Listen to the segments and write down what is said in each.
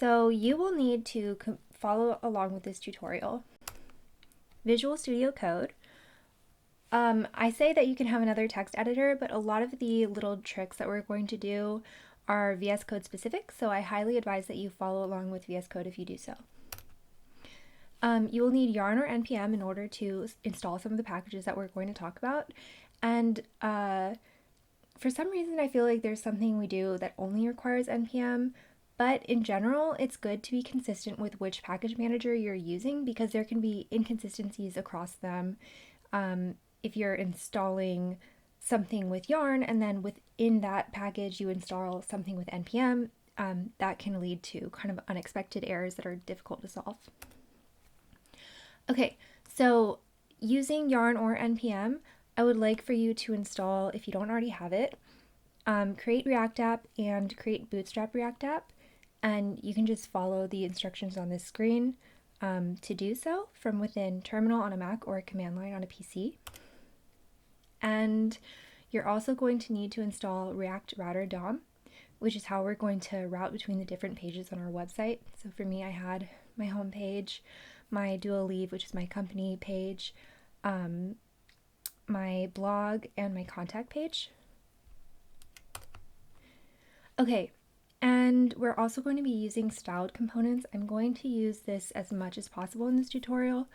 so you will need to follow along with this tutorial. Visual Studio Code. I say that you can have another text editor, but a lot of the little tricks that we're going to do are VS Code specific, so I highly advise that you follow along with VS Code if you do so. You will need yarn or npm in order to install some of the packages that we're going to talk about, and for some reason I feel like there's something we do that only requires npm, but in general it's good to be consistent with which package manager you're using because there can be inconsistencies across them. If you're installing something with yarn and then within that package you install something with npm, that can lead to kind of unexpected errors that are difficult to solve. Okay, so using yarn or npm, I would like for you to install, if you don't already have it, Create-React-App and Create-Bootstrap-React-App, and you can just follow the instructions on this screen to do so from within Terminal on a Mac or a command line on a PC. And you're also going to need to install React Router DOM, which is how we're going to route between the different pages on our website. So for me, I had my home page, my Dual Leave, which is my company page, my blog, and my contact page. Okay, and we're also going to be using styled components. I'm going to use this as much as possible in this tutorial.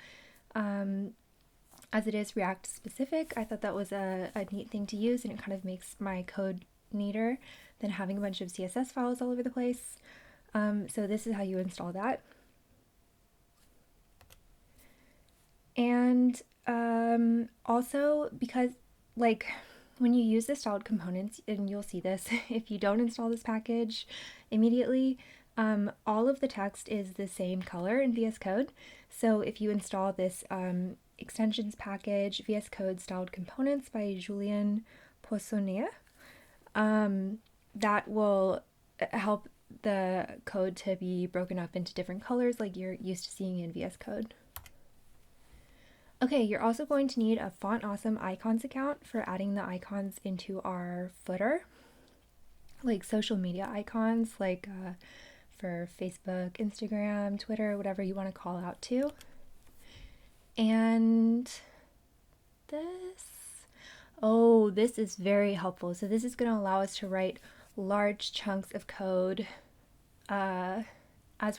As it is React specific, I thought that was a neat thing to use, and it kind of makes my code neater than having a bunch of CSS files all over the place. So this is how you install that. And also, because like when you use the styled components, and you'll see this if you don't install this package immediately, all of the text is the same color in VS Code. So if you install this extensions package, VS Code Styled Components by Julien Poissonnier, that will help the code to be broken up into different colors like you're used to seeing in VS Code. Okay, you're also going to need a Font Awesome Icons account for adding the icons into our footer, like social media icons, like for Facebook, Instagram, Twitter, whatever you want to call out to. And this is very helpful. So this is going to allow us to write large chunks of code as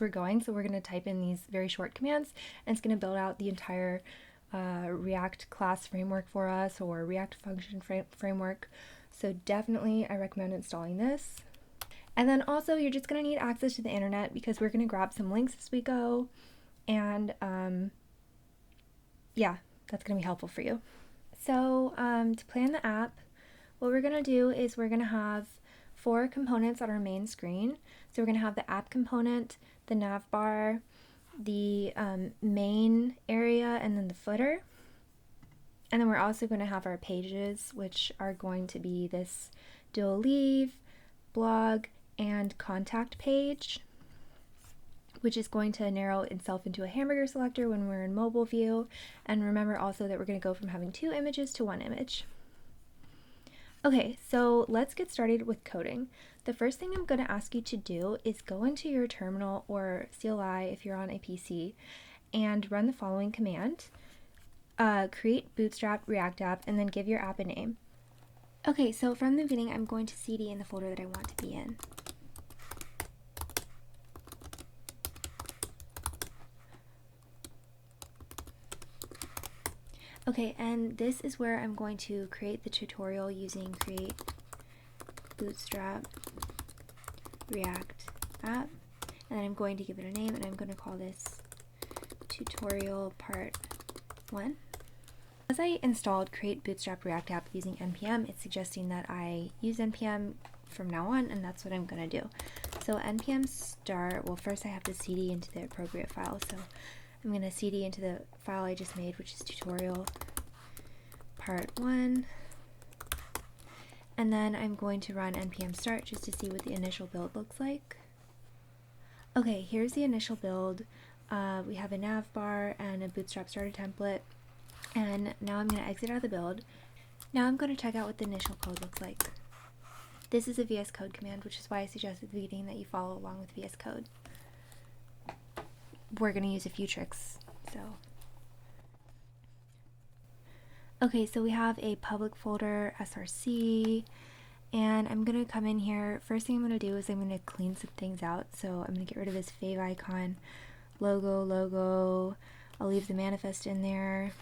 we're going. So we're going to type in these very short commands, and it's going to build out the entire React class framework for us, or React function framework. So definitely I recommend installing this. And then also you're just going to need access to the internet because we're going to grab some links as we go, and yeah, that's going to be helpful for you. So to plan the app, what we're going to do is we're going to have 4 components on our main screen. So we're going to have the app component, the navbar, the main area, and then the footer. And then we're also going to have our pages, which are going to be this Dual Leave, blog, and contact page, which is going to narrow itself into a hamburger selector when we're in mobile view. And remember also that we're going to go from having 2 images to 1 image. Okay, so let's get started with coding. The first thing I'm going to ask you to do is go into your terminal or CLI if you're on a PC and run the following command. Create-Bootstrap-React-App, and then give your app a name. Okay, so from the beginning I'm going to cd in the folder that I want to be in. Okay, and this is where I'm going to create the tutorial using Create-Bootstrap-React-App, and then I'm going to give it a name, and I'm going to call this tutorial part 1. As I installed Create-Bootstrap-React-App using npm, it's suggesting that I use npm from now on, and that's what I'm going to do. So npm start, well first I have to cd into the appropriate file, so I'm going to cd into the file I just made, which is tutorial part 1, and then I'm going to run npm start just to see what the initial build looks like. Okay, here's the initial build. We have a navbar and a bootstrap starter template, and now I'm going to exit out of the build. Now I'm going to check out what the initial code looks like. This is a VS Code command, which is why I suggest at the beginning that you follow along with VS Code. we're going to use a few tricks. So okay, so we have a public folder, src, and I'm going to come in here. First thing I'm going to do is I'm going to clean some things out. So I'm going to get rid of this fave icon, logo. I'll leave the manifest in there.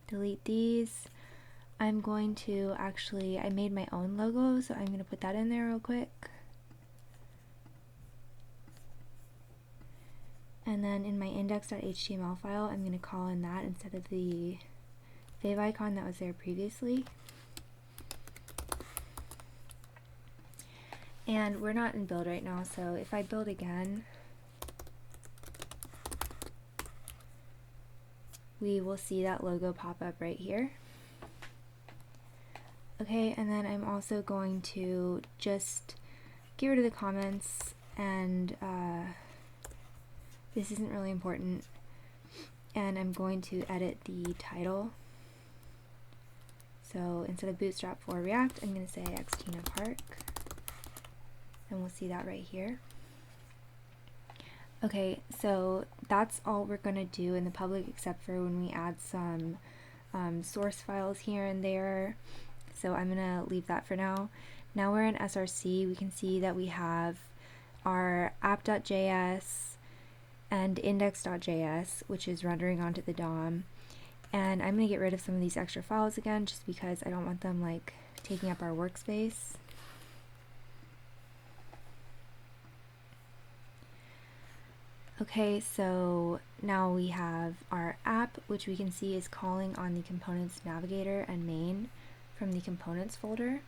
Delete these. I'm going to I made my own logo, so I'm going to put that in there real quick. And then in my index.html file, I'm going to call in that instead of the fave icon that was there previously. And we're not in build right now, so if I build again, we will see that logo pop up right here. Okay, and then I'm also going to just get rid of the comments, and this isn't really important, and I'm going to edit the title. So instead of Bootstrap for React, I'm going to say Xtina Park, and we'll see that right here. Okay, so that's all we're going to do in the public, except for when we add some source files here and there. So I'm going to leave that for now. Now we're in src. We can see that we have our app.js and index.js, which is rendering onto the DOM. And I'm going to get rid of some of these extra files again, just because I don't want them like taking up our workspace. Okay, so now we have our app, which we can see is calling on the components navigator and main from the components folder,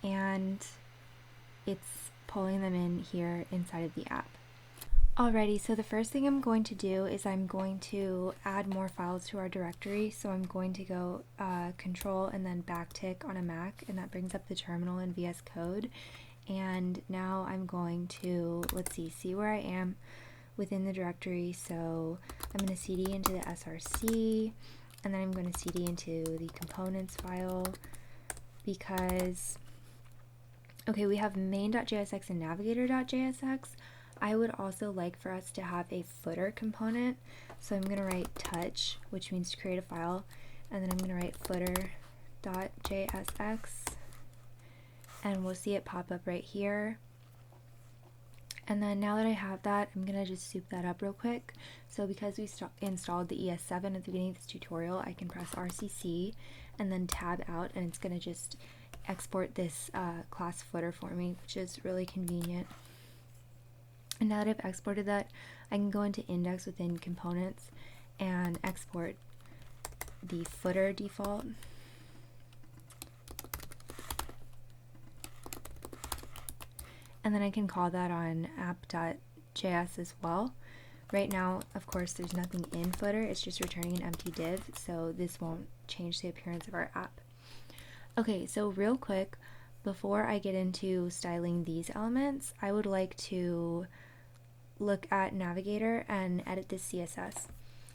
and it's pulling them in here inside of the app. Alrighty, so the first thing I'm going to do is I'm going to add more files to our directory. So I'm going to go control and then backtick on a Mac, and that brings up the terminal in VS Code. And now I'm going to, let's see where I am within the directory. So I'm going to cd into the src, and then I'm going to cd into the components file, because, okay, we have main.jsx and navigator.jsx. I would also like for us to have a footer component. So I'm going to write touch, which means to create a file, and then I'm going to write footer.jsx, and we'll see it pop up right here. And then now that I have that, I'm going to just soup that up real quick. So because we installed the ES7 at the beginning of this tutorial, I can press RCC and then tab out, and it's going to just export this class footer for me, which is really convenient. And now that I've exported that, I can go into index within components and export the footer default. And then I can call that on app.js as well. Right now, of course, there's nothing in footer, it's just returning an empty div, so this won't change the appearance of our app. Okay, so real quick, before I get into styling these elements, I would like to look at Navigator and edit this CSS.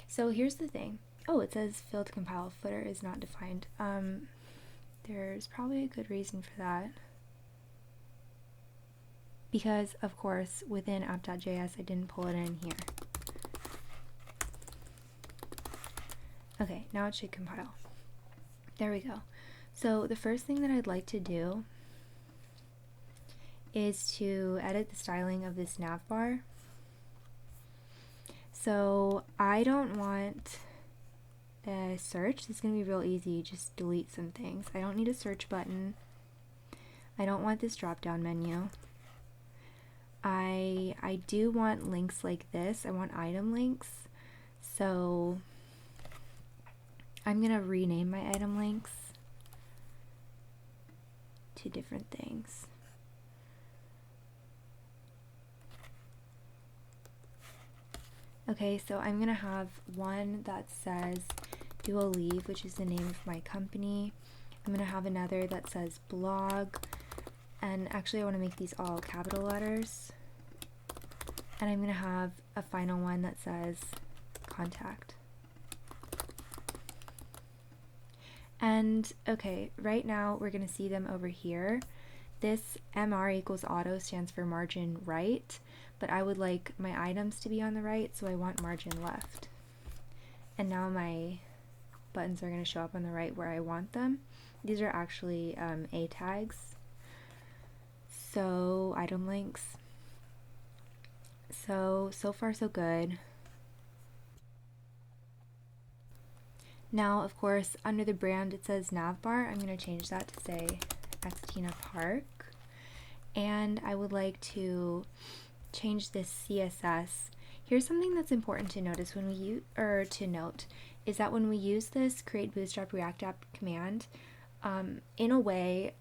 So here's the thing. Oh, it says failed to compile, footer is not defined. There's probably a good reason for that. Because, of course, within app.js, I didn't pull it in here. Okay, now it should compile. There we go. So the first thing that I'd like to do is to edit the styling of this navbar. So I don't want a search. It's going to be real easy. Just delete some things. I don't need a search button. I don't want this drop-down menu. I do want links like this. I want item links. So I'm going to rename my item links to different things. Okay, so I'm going to have one that says do a leave, which is the name of my company. I'm going to have another that says blog, and actually I want to make these all capital letters. And I'm going to have a final one that says contact. And okay, right now we're going to see them over here. this MR equals auto stands for margin right, but I would like my items to be on the right, so I want margin left. And now my buttons are going to show up on the right where I want them. These are actually A tags. So item links. So far so good. Now, of course, under the brand it says Navbar. I'm going to change that to say Xtina Park. And I would like to change this CSS. Here's something that's important to notice when we note is that when we use this Create-Bootstrap-React-App command, in a way,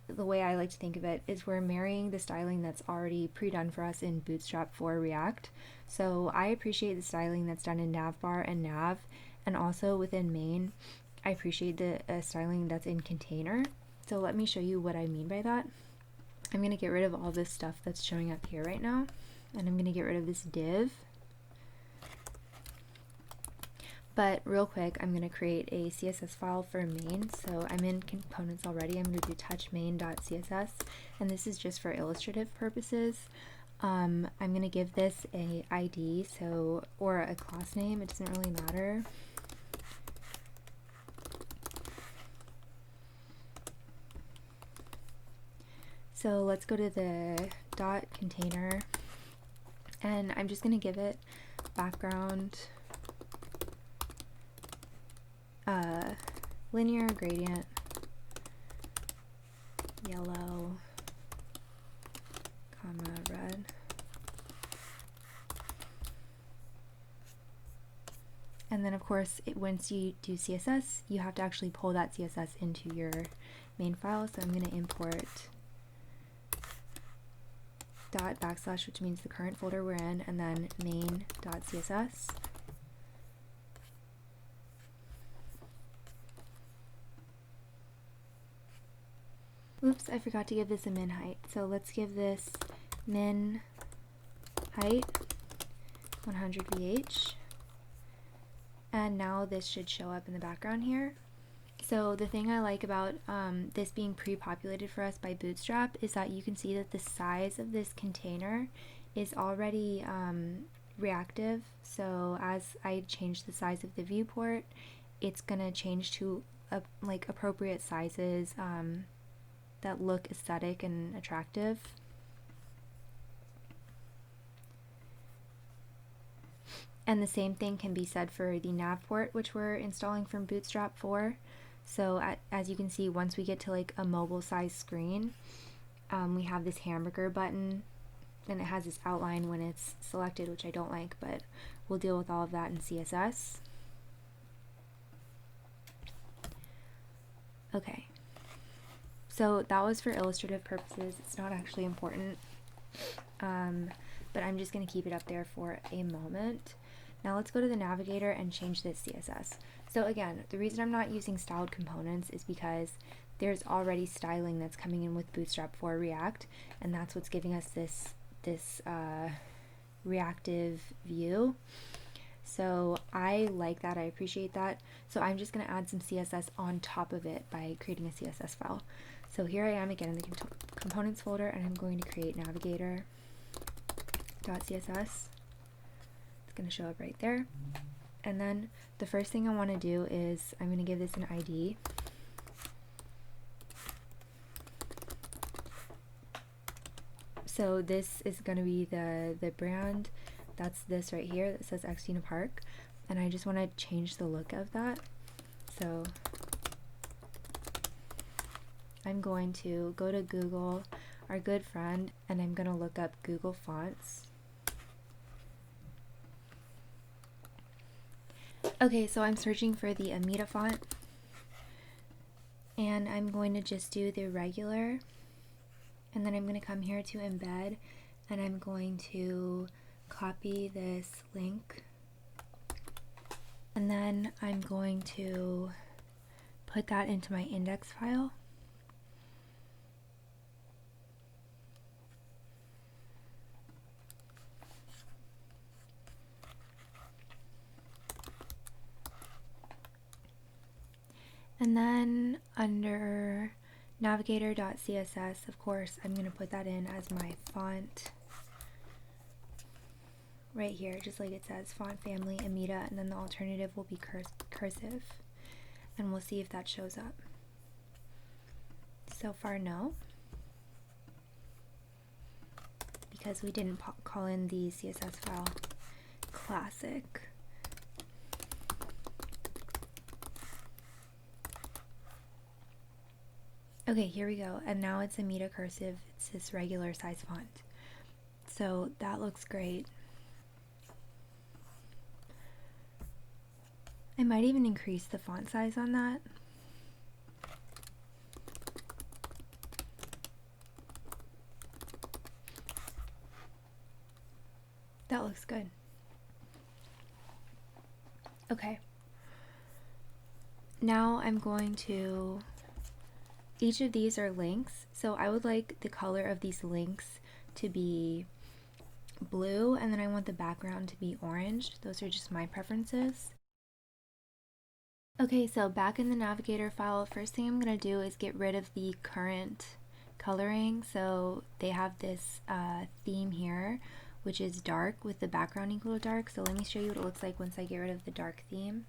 the way I like to think of it is we're marrying the styling that's already pre-done for us in Bootstrap for React. So I appreciate the styling that's done in Navbar and Nav, and also within main, I appreciate the styling that's in container. So let me show you what I mean by that. I'm going to get rid of all this stuff that's showing up here right now, and I'm going to get rid of this div. But real quick, I'm going to create a CSS file for main. So I'm in components already. I'm going to do touch main.css, and this is just for illustrative purposes. I'm going to give this a ID, or a class name. It doesn't really matter. So let's go to the dot container, and I'm just going to give it background linear gradient yellow, comma red. And then of course, once you do CSS, you have to actually pull that CSS into your main file. So I'm going to import dot backslash, which means the current folder we're in, and then main.css. Oops, I forgot to give this a min height. So let's give this min height 100 VH. And now this should show up in the background here. So the thing I like about this being pre-populated for us by Bootstrap is that you can see that the size of this container is already reactive. So as I change the size of the viewport, it's gonna change to like appropriate sizes that look aesthetic and attractive. And the same thing can be said for the nav port, which we're installing from Bootstrap 4. So as you can see, once we get to like a mobile size screen, we have this hamburger button, and it has this outline when it's selected, which I don't like, but we'll deal with all of that in CSS. Okay, so that was for illustrative purposes. It's not actually important, but I'm just going to keep it up there for a moment. Now let's go to the navigator and change this CSS. So again, the reason I'm not using styled components is because there's already styling that's coming in with Bootstrap for React, and that's what's giving us this reactive view. So I like that, I appreciate that. So I'm just going to add some CSS on top of it by creating a CSS file. So here I am again in the components folder, and I'm going to create navigator.css. It's going to show up right there. And then the first thing I want to do is I'm going to give this an ID. So this is going to be the brand. That's this right here that says Xtina Park, and I just want to change the look of that. So I'm going to go to Google, our good friend, and I'm going to look up Google Fonts. Okay, so I'm searching for the Amita font, and I'm going to just do the regular, and then I'm going to come here to embed, and I'm going to copy this link, and then I'm going to put that into my index file. And then under Navigator.css, of course, I'm going to put that in as my font right here, just like it says, font family, Amida, and then the alternative will be cursive. And we'll see if that shows up. So far, no. Because we didn't call in the CSS file classic. Okay, here we go. And now it's Amida cursive. It's this regular size font. So that looks great. I might even increase the font size on that. That looks good. Okay. Now I'm going to, each of these are links, so I would like the color of these links to be blue, and then I want the background to be orange. Those are just my preferences. Okay, so back in the Navigator file, first thing I'm going to do is get rid of the current coloring. So they have this theme here, which is dark with the background equal to dark. So let me show you what it looks like once I get rid of the dark theme.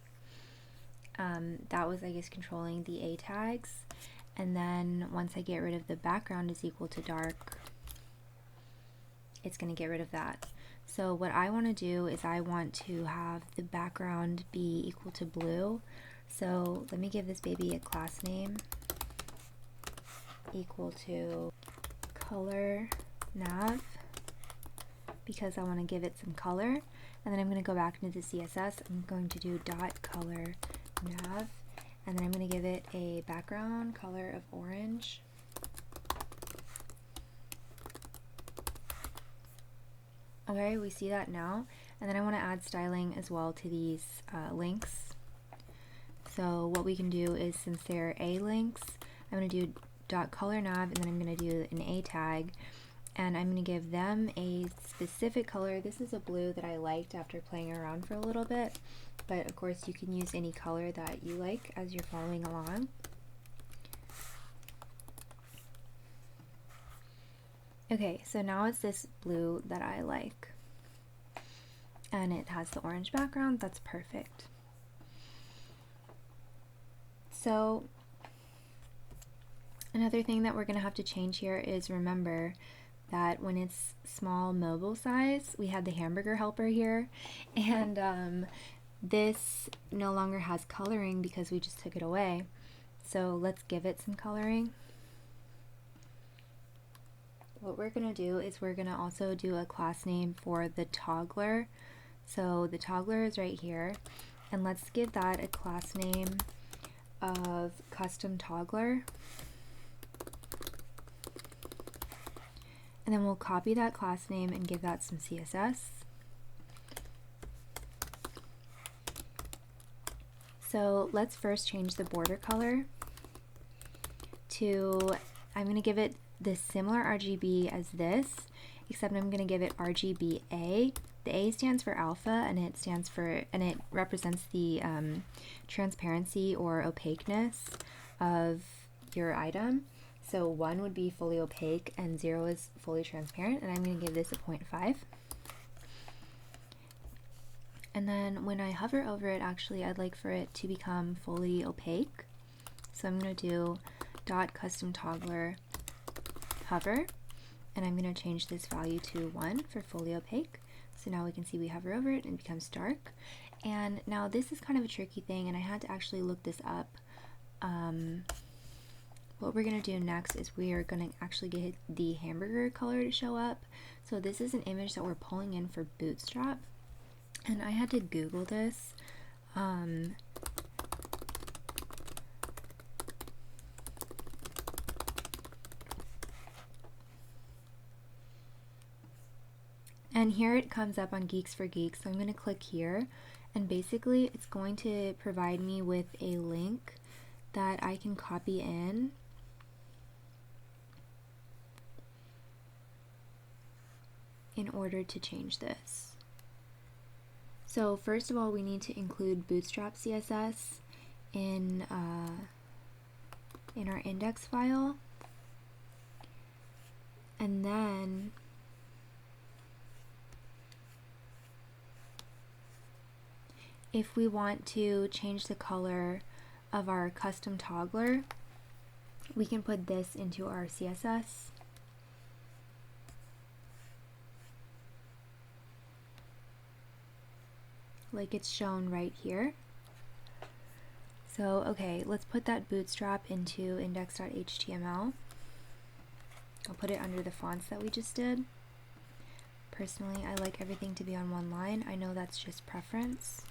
That was, I guess, controlling the A tags. And then once I get rid of the background is equal to dark, it's going to get rid of that. So what I want to do is I want to have the background be equal to blue. So let me give this baby a class name equal to color nav, because I want to give it some color. And then I'm going to go back into the CSS. I'm going to do dot color nav, and then I'm going to give it a background color of orange. Okay, we see that now. And then I want to add styling as well to these links. So what we can do is, since they're A links, I'm going to do dot color nav, and then I'm going to do an A tag, and I'm going to give them a specific color. This is a blue that I liked after playing around for a little bit, but of course you can use any color that you like as you're following along. Okay, so now it's this blue that I like, and it has the orange background. That's perfect. So another thing that we're going to have to change here is, remember that when it's small mobile size, we had the hamburger helper here, and this no longer has coloring because we just took it away. So let's give it some coloring. What we're going to do is we're going to also do a class name for the toggler. So the toggler is right here, and let's give that a class name of custom toggler. And then we'll copy that class name and give that some CSS. So let's first change the border color to, I'm going to give it the similar RGB as this, except I'm going to give it RGBA. The A stands for alpha, and it represents the transparency or opaqueness of your item. So 1 would be fully opaque and 0 is fully transparent, and I'm going to give this a 0.5. And then when I hover over it, actually I'd like for it to become fully opaque. So I'm going to do dot custom toggler hover, and I'm going to change this value to 1 for fully opaque. So now we can see we hover over it and it becomes dark. And now this is kind of a tricky thing, and I had to actually look this up. What we're going to do next is we are going to actually get the hamburger color to show up. So this is an image that we're pulling in for Bootstrap, and I had to Google this. And here it comes up on Geeks for Geeks, so I'm going to click here, and basically it's going to provide me with a link that I can copy in order to change this. So first of all, we need to include Bootstrap CSS in our index file. And then if we want to change the color of our custom toggler, we can put this into our CSS. Like it's shown right here. So, okay, let's put that bootstrap into index.html. I'll put it under the fonts that we just did. Personally, I like everything to be on one line. I know that's just preference.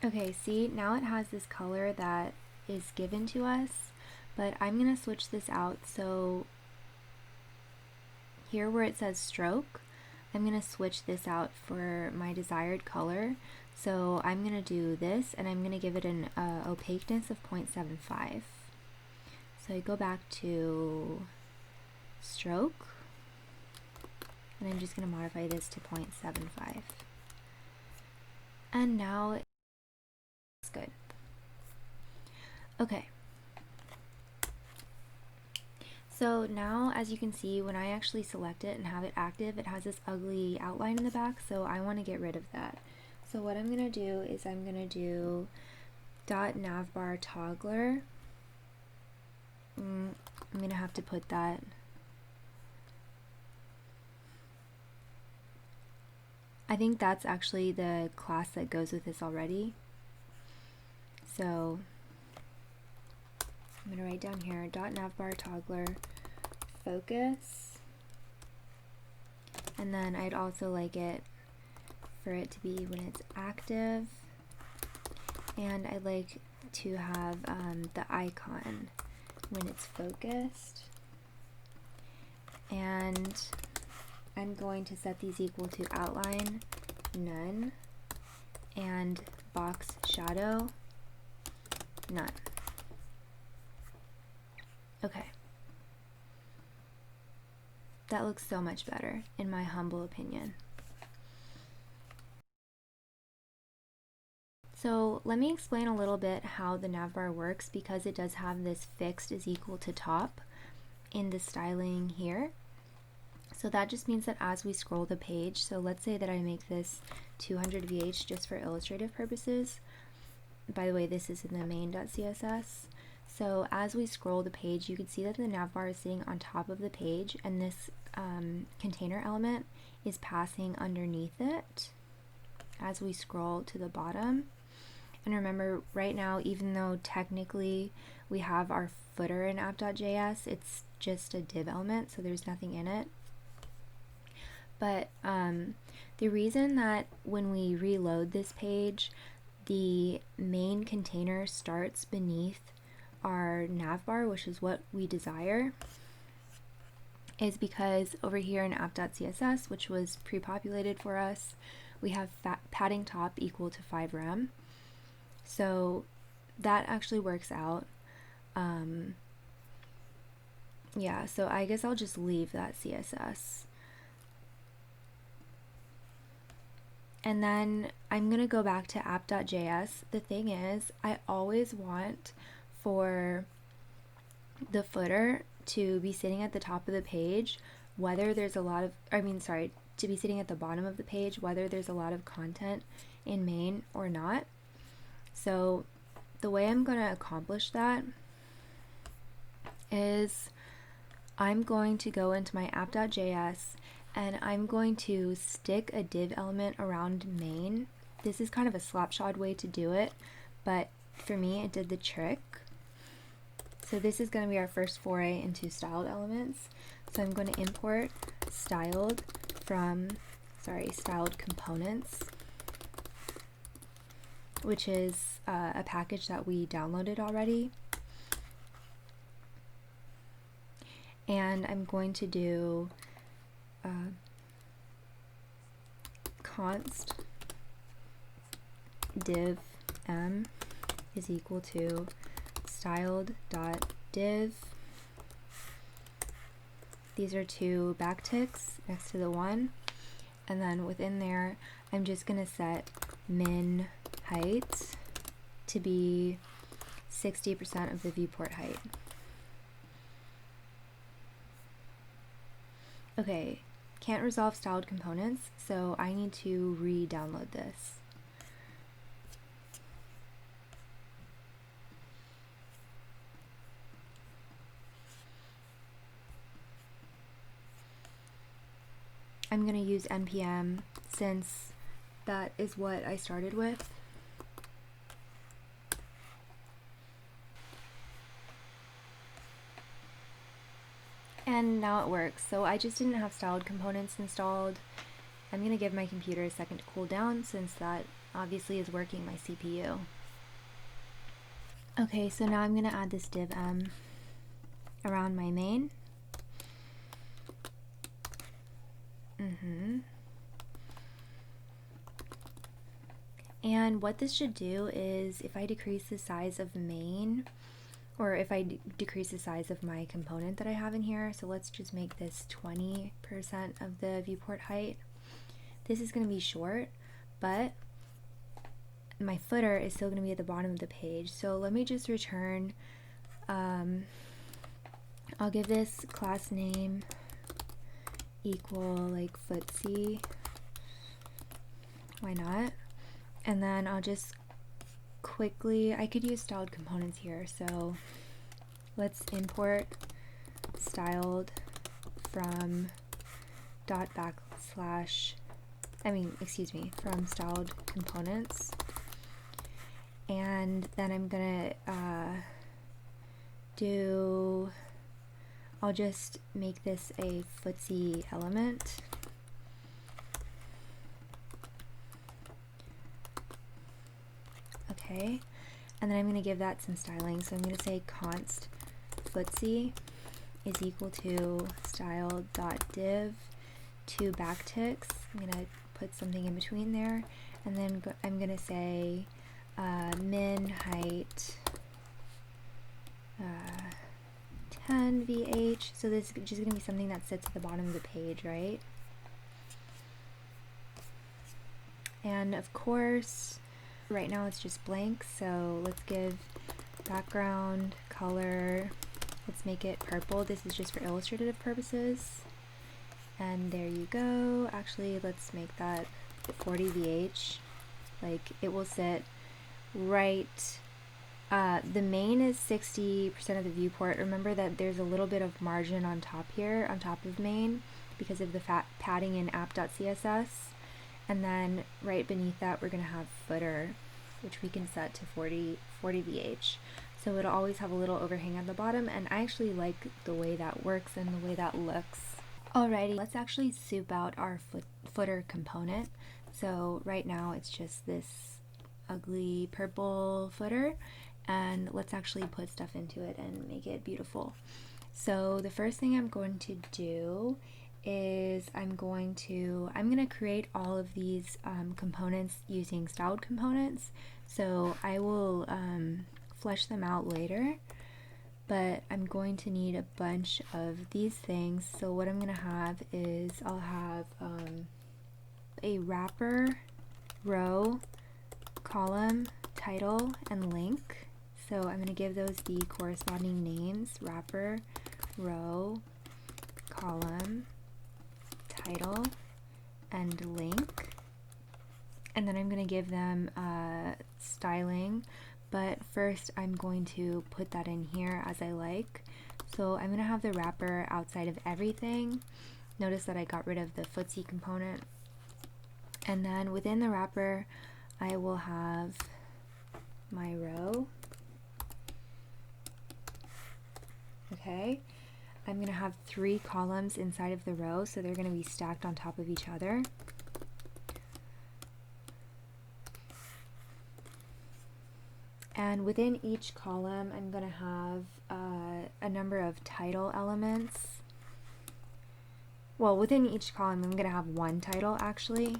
Okay, see, now it has this color that is given to us, but I'm going to switch this out. So here where it says stroke, I'm going to switch this out for my desired color. So I'm going to do this, and I'm going to give it an opaqueness of 0.75. So I go back to stroke, and I'm just going to modify this to 0.75. And now it's good. Okay. So now, as you can see, when I actually select it and have it active, it has this ugly outline in the back, so I want to get rid of that. So what I'm going to do is I'm going to do .navbar toggler. I'm going to have to put that I think that's actually the class that goes with this already. So I'm going to write down here .navbar toggler focus, and then I'd also like it for it to be when it's active, and I'd like to have the icon when it's focused, and I'm going to set these equal to outline none and box shadow none. Okay. That looks so much better, in my humble opinion. So let me explain a little bit how the navbar works, because it does have this fixed is equal to top in the styling here. So that just means that as we scroll the page, so let's say that I make this 200 VH just for illustrative purposes. By the way, this is in the main.css. So as we scroll the page, you can see that the navbar is sitting on top of the page, and this container element is passing underneath it as we scroll to the bottom. And remember, right now, even though technically we have our footer in app.js, it's just a div element, so there's nothing in it. But the reason that when we reload this page, the main container starts beneath our navbar, which is what we desire, is because over here in app.css, which was pre-populated for us, we have padding top equal to 5 rem. So that actually works out. Yeah, so I guess I'll just leave that CSS. And then I'm going to go back to app.js. The thing is, I always want for the footer to be sitting at the top of the page, whether there's a lot of, to be sitting at the bottom of the page, whether there's a lot of content in main or not. So the way I'm going to accomplish that is I'm going to go into my app.js, and I'm going to stick a div element around main. This is kind of a slapshod way to do it, but for me it did the trick. So this is going to be our first foray into styled elements. So I'm going to import styled from, styled components, which is a package that we downloaded already. and I'm going to do const div m is equal to styled.div. These are two backticks next to the one, and then within there I'm just going to set min height to be 60% of the viewport height. Okay, can't resolve styled components, so I need to re-download this. I'm going to use npm since that is what I started with. And now it works. So I just didn't have styled components installed. I'm going to give my computer a second to cool down since that obviously is working my CPU. Okay, so now I'm going to add this div m around my main. And what this should do is if I decrease the size of main, or if I decrease the size of my component that I have in here, so let's just make this 20% of the viewport height. This is going to be short, but my footer is still going to be at the bottom of the page. So let me just return, I'll give this class name equal like footsie, why not? And then I'll just quickly, I could use styled components here, so let's import styled from from styled components, and then I'm gonna I'll just make this a footsie element. Okay, and then I'm going to give that some styling. So I'm going to say const footsie is equal to style.div two backticks. I'm going to put something in between there, and then I'm going to say min height 10 vh. So this is just going to be something that sits at the bottom of the page, right? And of course, right now it's just blank, so let's give background color, let's make it purple. This is just for illustrative purposes. And there you go. Actually, let's make that 40 VH. Like, it will sit right, the main is 60% of the viewport. Remember that there's a little bit of margin on top here, on top of main, because of the padding in app.css. And then right beneath that, we're going to have footer, which we can set to 40 VH. So it'll always have a little overhang at the bottom, and I actually like the way that works and the way that looks. Alrighty, let's actually soup out our footer component. So right now it's just this ugly purple footer, and let's actually put stuff into it and make it beautiful. So the first thing I'm going to do is I'm going to create all of these components using styled components. So I will flesh them out later, but I'm going to need a bunch of these things. So what I'm going to have is I'll have a wrapper, row, column, title, and link. So I'm going to give those the corresponding names: wrapper, row, column, title, and link. And then I'm going to give them styling, but first I'm going to put that in here as I like. So I'm going to have the wrapper outside of everything. Notice that I got rid of the footsie component. And then within the wrapper I will have my row. Okay, I'm going to have 3 columns inside of the row, so they're going to be stacked on top of each other. And within each column I'm going to have a number of title elements. well, within each column, I'm going to have one title actually.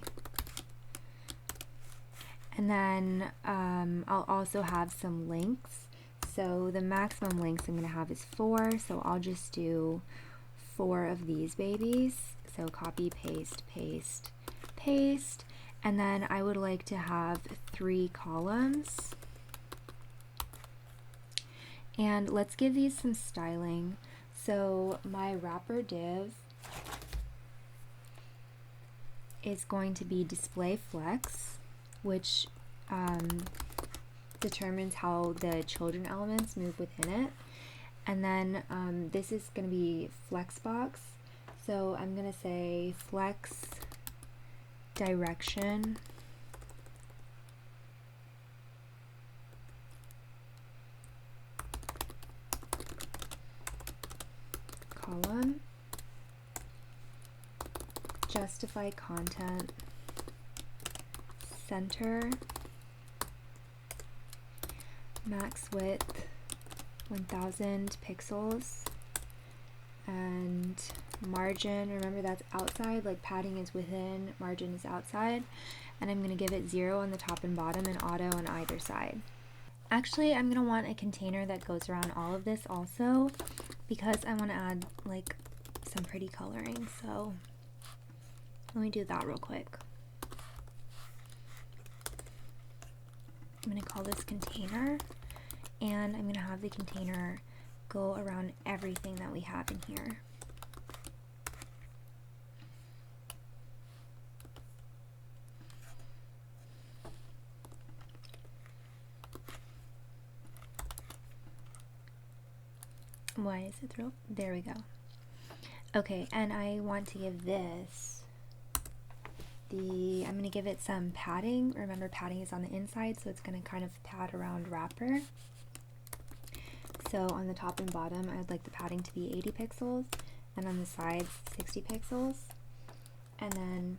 And then I'll also have some links. So the maximum links I'm going to have is 4. So I'll just do 4 of these babies. So copy, paste, paste, paste. And then I would like to have 3 columns. And let's give these some styling. So my wrapper div is going to be display flex, which determines how the children elements move within it. And then this is going to be flexbox. So I'm going to say flex direction column, justify content, center, max width 1000 pixels, and margin, remember that's outside, like padding is within, margin is outside, and I'm going to give it 0 on the top and bottom and auto on either side. Actually, I'm going to want a container that goes around all of this also, because I want to add like some pretty coloring. So let me do that real quick. I'm going to call this container, and I'm going to have the container go around everything that we have in here. Why is it through? There we go. Okay, and I want to give this I'm going to give it some padding. Remember, padding is on the inside, so it's going to kind of pad around wrapper. So on the top and bottom, I would like the padding to be 80 pixels, and on the sides, 60 pixels. And then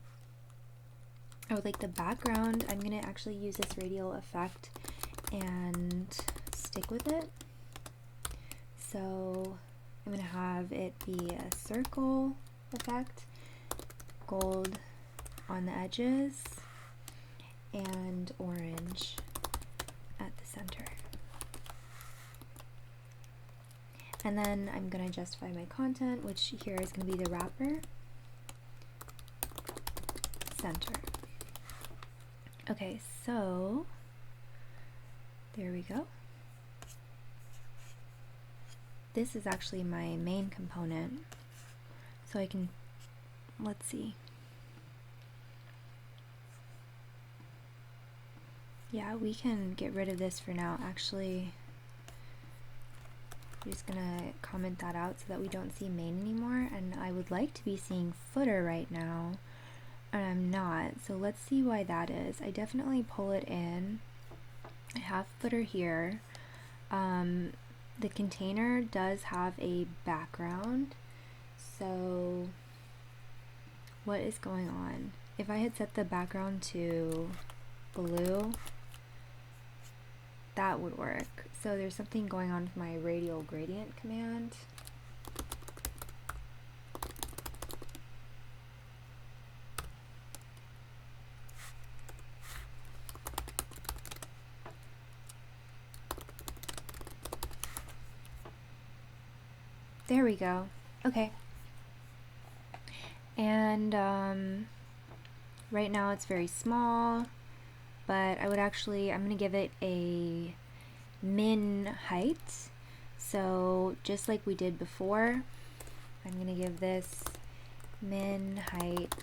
I would like the background. I'm going to actually use this radial effect and stick with it. So I'm going to have it be a circle effect, gold on the edges, and orange at the center. And then I'm going to justify my content, which here is going to be the wrapper, center. Okay, so there we go. This is actually my main component, so I can, let's see. Yeah, we can get rid of this for now. Actually, I'm just gonna comment that out so that we don't see main anymore, and I would like to be seeing footer right now, and I'm not, so let's see why that is. I definitely pull it in. I have footer here. The container does have a background, so what is going on? If I had set the background to blue, that would work. So there's something going on with my radial gradient command. There we go. Okay. And right now it's very small, but I'm going to give it a min height. So just like we did before, I'm going to give this min height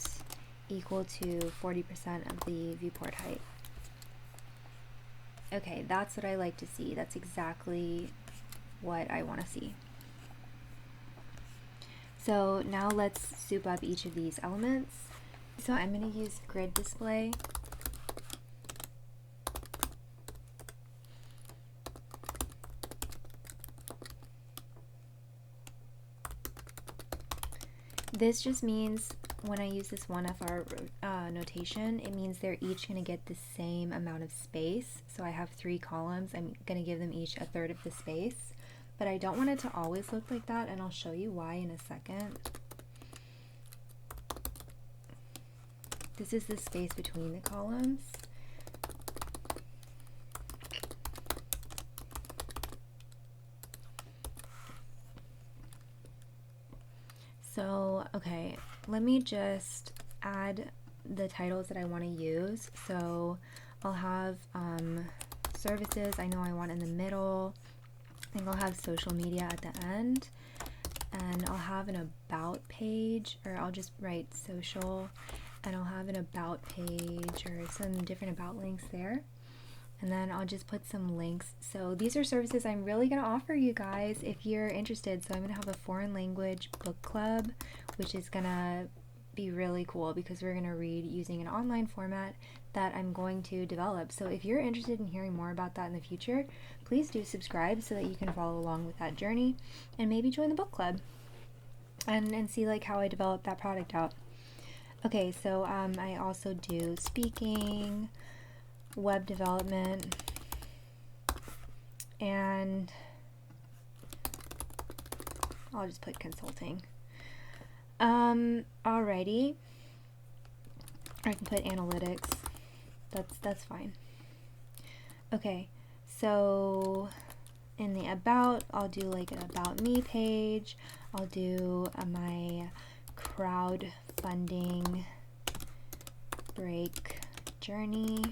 equal to 40% of the viewport height. Okay, that's what I like to see. That's exactly what I want to see. So now let's soup up each of these elements. So I'm going to use grid display. This just means when I use this 1FR notation, it means they're each going to get the same amount of space. So I have 3 columns. I'm going to give them each 1/3 of the space. But I don't want it to always look like that, and I'll show you why in a second. This is the space between the columns. So, okay, let me just add the titles that I want to use. So I'll have services, I know I want in the middle. I think I'll have social media at the end. And I'll have an about page, or I'll just write social, and I'll have an about page or some different about links there. And then I'll just put some links. So these are services I'm really going to offer you guys if you're interested. So I'm going to have a foreign language book club, which is going to be really cool because we're going to read using an online format that I'm going to develop. So if you're interested in hearing more about that in the future, please do subscribe so that you can follow along with that journey and maybe join the book club and see like how I develop that product out. Okay, so I also do speaking, web development, and I'll just put consulting. Alrighty. I can put analytics. That's fine. Okay, so in the about, I'll do like an about me page. I'll do my crowdfunding break journey,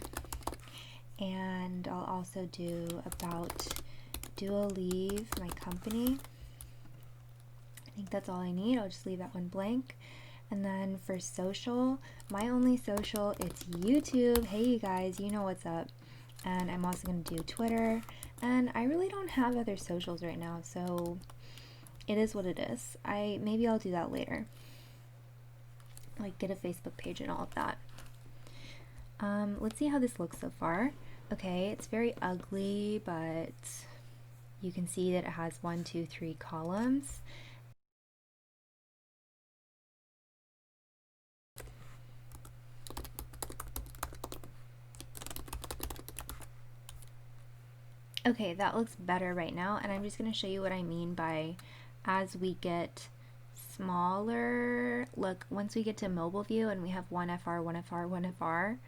and I'll also do about Duo Leave, my company. I think that's all I need. I'll just leave that one blank. And then for social, my only social, it's YouTube. Hey you guys, you know what's up. And I'm also going to do Twitter, and I really don't have other socials right now, so it is what it is. Maybe I'll do that later, like get a Facebook page and all of that. Let's see how this looks so far. Okay, it's very ugly, but you can see that it has 1, 2, 3 columns. Okay, that looks better right now, and I'm just going to show you what I mean by as we get smaller. Look, once we get to mobile view and we have 1FR, 1FR, 1FR,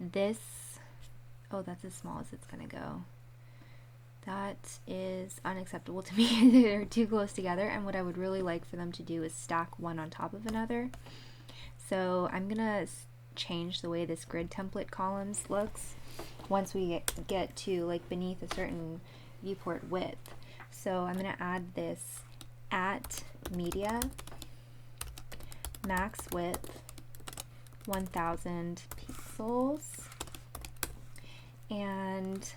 this, oh, that's as small as it's going to go. That is unacceptable to me. They're too close together, and what I would really like for them to do is stack one on top of another. So I'm going to change the way this grid template columns looks once we get to like beneath a certain viewport width. So I'm going to add this at media, max width 1000 pixels, and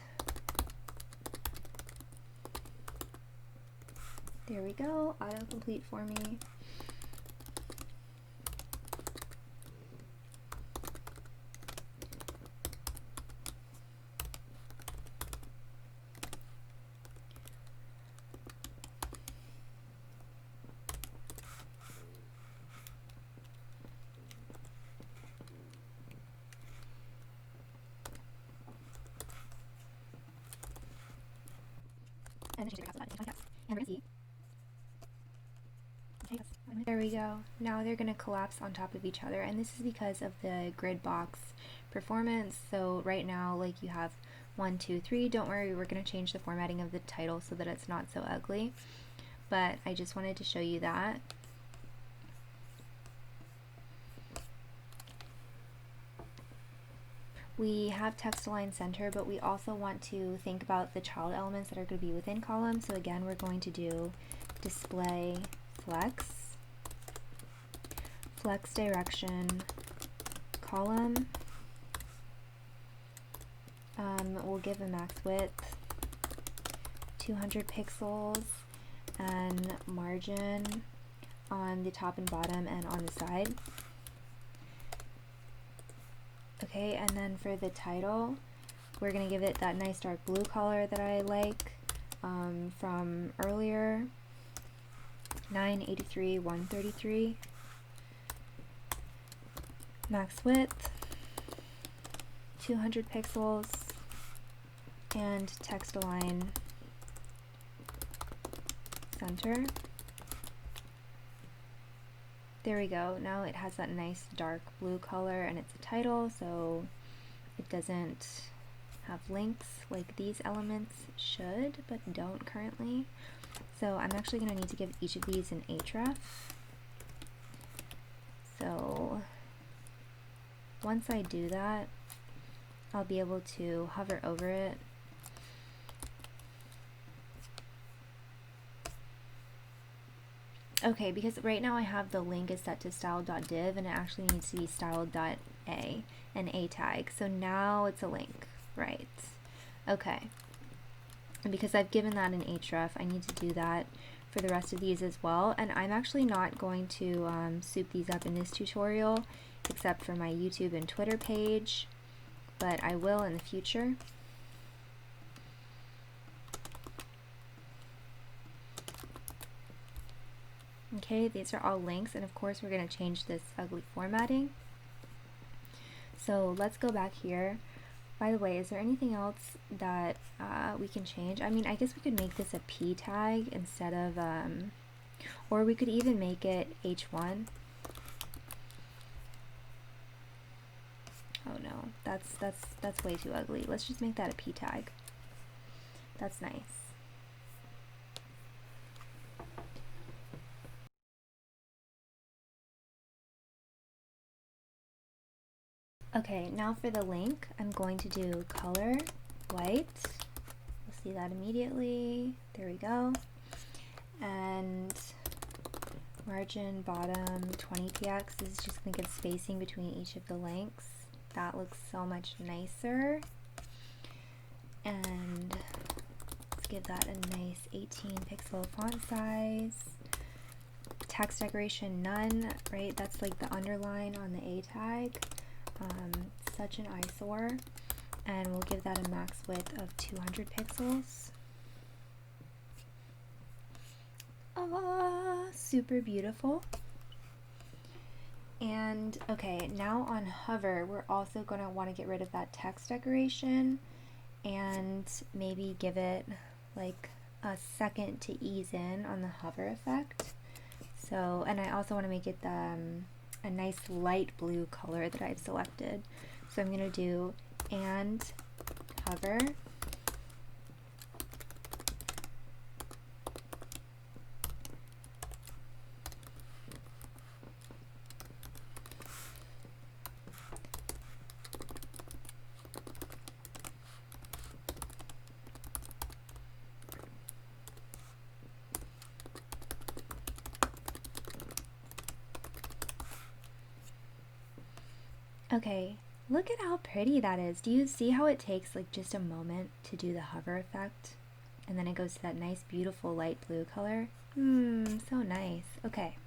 there we go, autocomplete for me. There we go. Now they're going to collapse on top of each other, and this is because of the grid box performance. So right now, like you have 1, 2, 3. Don't worry, we're going to change the formatting of the title so that it's not so ugly. But I just wanted to show you that. We have text align center, but we also want to think about the child elements that are going to be within columns. So again, we're going to do display flex, flex direction column. We'll give a max width 200 pixels and margin on the top and bottom and on the side. Okay, and then for the title, we're going to give it that nice dark blue color that I like from earlier, 983, 133. Max width, 200 pixels, and text align center. There we go. Now it has that nice dark blue color and it's a title, so it doesn't have links like these elements should, but don't currently. So I'm actually going to need to give each of these an href. So once I do that, I'll be able to hover over it. Okay, because right now I have the link is set to style.div and it actually needs to be style.a, an a tag. So now it's a link, right? Okay. And because I've given that an href, I need to do that for the rest of these as well. And I'm actually not going to soup these up in this tutorial, except for my YouTube and Twitter page, but I will in the future. Okay, these are all links, and of course we're going to change this ugly formatting. So let's go back here. By the way, is there anything else that we can change? I mean, I guess we could make this a p tag instead of, or we could even make it h1. Oh no, that's way too ugly. Let's just make that a p tag. That's nice. Okay, now for the link, I'm going to do color white. We'll see that immediately. There we go. And margin bottom 20px. This is just going to give spacing between each of the links. That looks so much nicer. And let's give that a nice 18 pixel font size. Text decoration none, right? That's like the underline on the A tag. Such an eyesore, and we'll give that a max width of 200 pixels. Super beautiful. And okay, now on hover, we're also going to want to get rid of that text decoration and maybe give it like a second to ease in on the hover effect. So, and I also want to make it a nice light blue color that I've selected. So I'm going to do and hover. Okay, look at how pretty that is. Do you see how it takes like just a moment to do the hover effect? And then it goes to that nice, beautiful light blue color. So nice. Okay.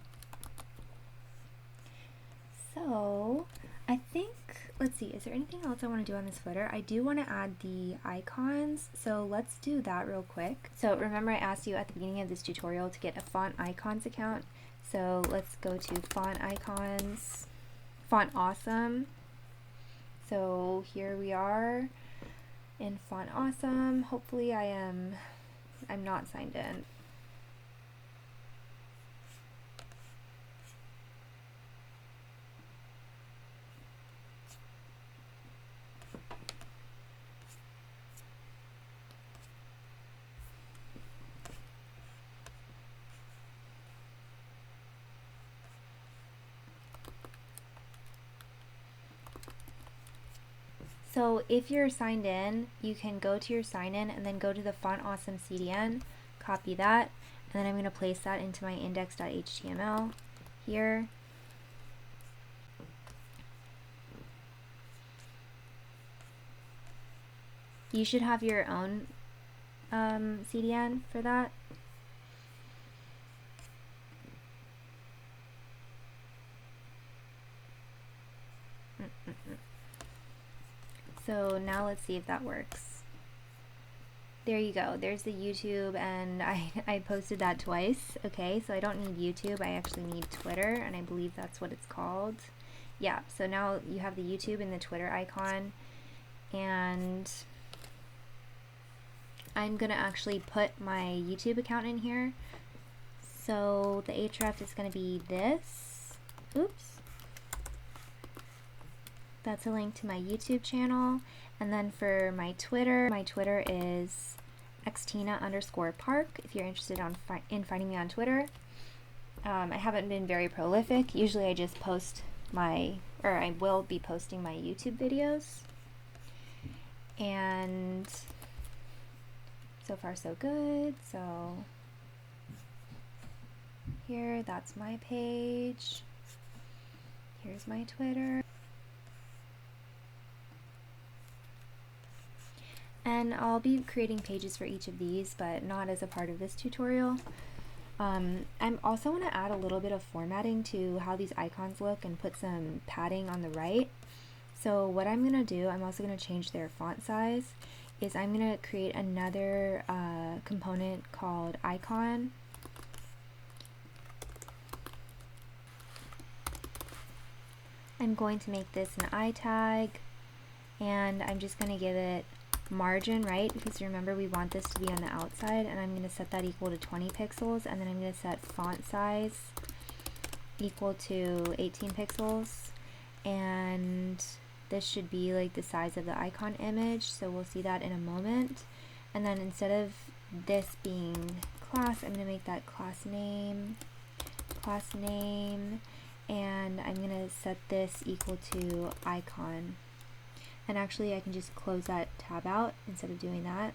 So, I think, let's see, is there anything else I want to do on this footer? I do want to add the icons, so let's do that real quick. So remember I asked you at the beginning of this tutorial to get a font icons account. So let's go to font icons, font awesome. So here we are in Font Awesome. Hopefully I'm not signed in. So if you're signed in, you can go to your sign in and then go to the Font Awesome CDN, copy that, and then I'm going to place that into my index.html here. You should have your own CDN for that. So now let's see if that works. There you go. There's the YouTube, and I posted that twice. Okay, so I don't need YouTube. I actually need Twitter, and I believe that's what it's called. Yeah, so now you have the YouTube and the Twitter icon, and I'm going to actually put my YouTube account in here. So the href is going to be this, Oops. That's a link to my YouTube channel. And then for my Twitter is xtina_park if you're interested in finding me on Twitter. I haven't been very prolific. Usually I just post I will be posting my YouTube videos. And so far so good. So here, that's my page. Here's my Twitter. And I'll be creating pages for each of these, but not as a part of this tutorial. I also want to add a little bit of formatting to how these icons look and put some padding on the right. So what I'm going to do, I'm also going to change their font size, is I'm going to create another component called icon. I'm going to make this an I tag, and I'm just going to give it margin, right? Because remember, we want this to be on the outside, and I'm going to set that equal to 20 pixels, and then I'm going to set font size equal to 18 pixels, and this should be like the size of the icon image, so we'll see that in a moment. And then instead of this being class, I'm going to make that class name, and I'm going to set this equal to icon. And actually I can just close that tab out instead of doing that.